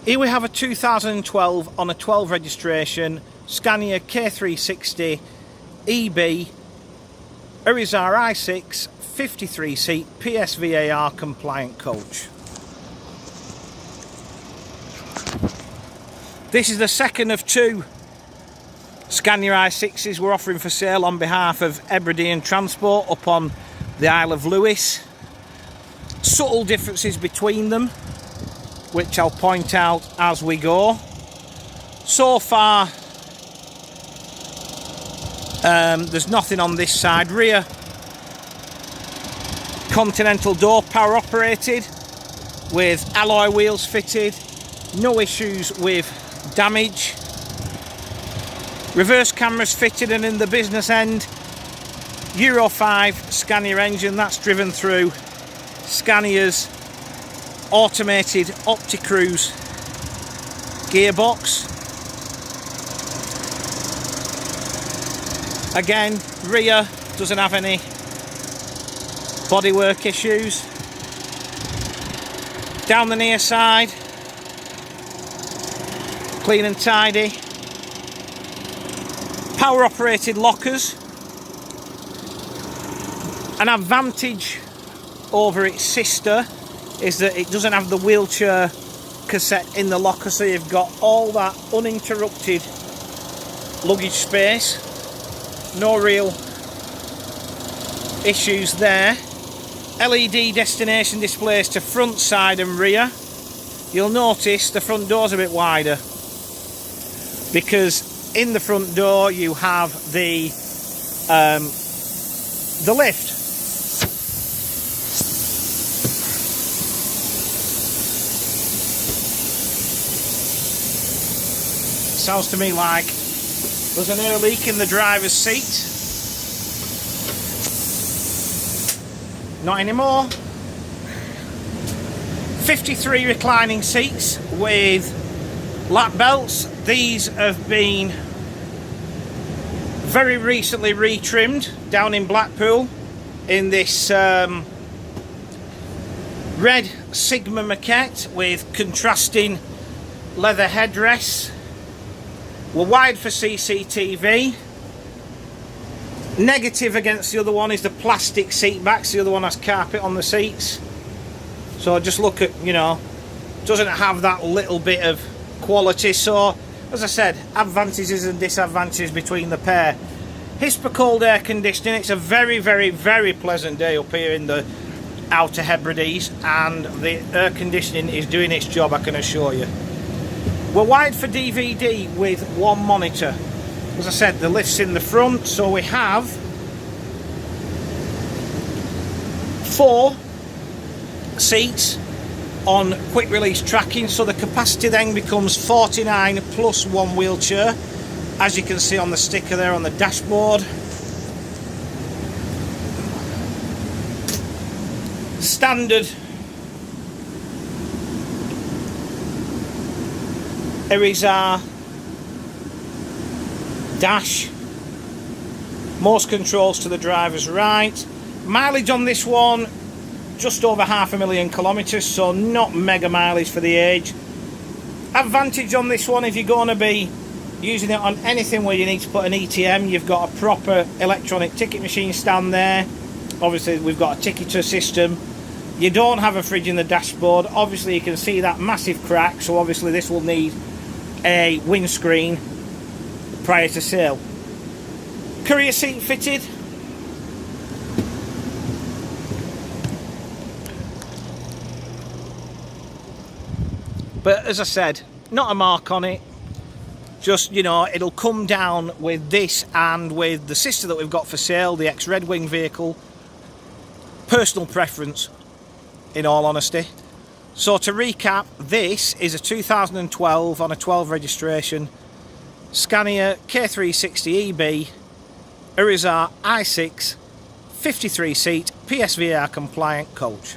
Here we have a 2012 on a 12 registration Scania K360IB Irizar i6 53 seat PSVAR compliant coach. This is the second of two Scania i6s we're offering for sale on behalf of Hebridean Transport up on the Isle of Lewis. Subtle differences between them, which I'll point out as we go. So far, there's nothing on this side. Rear continental door, power operated, with alloy wheels fitted. No issues with damage. Reverse cameras fitted, and in the business end, Euro 5 Scania engine that's driven through Scania's automated OptiCruise gearbox. Again, rear doesn't have any bodywork issues. Down the near side, clean and tidy. Power operated lockers. An advantage over its sister is that it doesn't have the wheelchair cassette in the locker, so you've got all that uninterrupted luggage space. No real issues there. LED destination displays to front, side and rear. You'll notice the front door's a bit wider because in the front door you have the lift. Sounds to me like there's an air leak in the driver's seat. Not anymore. 53 reclining seats with lap belts. These have been very recently retrimmed down in Blackpool in this red Sigma maquette with contrasting leather headrests. We're wide for CCTV. Negative against the other one is the plastic seat backs. The other one has carpet on the seats. So just look at, you know, doesn't have that little bit of quality. So, as I said, advantages and disadvantages between the pair. HEB cold air conditioning. It's a very, very, very pleasant day up here in the Outer Hebrides, and the air conditioning is doing its job, I can assure you. We're wide for DVD with one monitor. As I said, the lift's in the front, so we have 4 seats on quick release tracking, so the capacity then becomes 49 plus one wheelchair, as you can see on the sticker there on the dashboard. Standard Irizar dash. Most controls to the driver's right. Mileage on this one, just over 500,000 kilometres, so not mega mileage for the age. Advantage on this one, if you're going to be using it on anything where you need to put an ETM, you've got a proper electronic ticket machine stand there. Obviously we've got a ticketer system. You don't have a fridge in the dashboard. Obviously you can see that massive crack, so obviously this will need a windscreen prior to sale. Courier seat fitted. But as I said, not a mark on it. Just, you know, it'll come down with this and with the sister that we've got for sale, the ex-Red Wing vehicle. Personal preference, in all honesty. So to recap, this is a 2012 on a 12 registration Scania K360IB Irizar i6 53 seat PSVR compliant coach.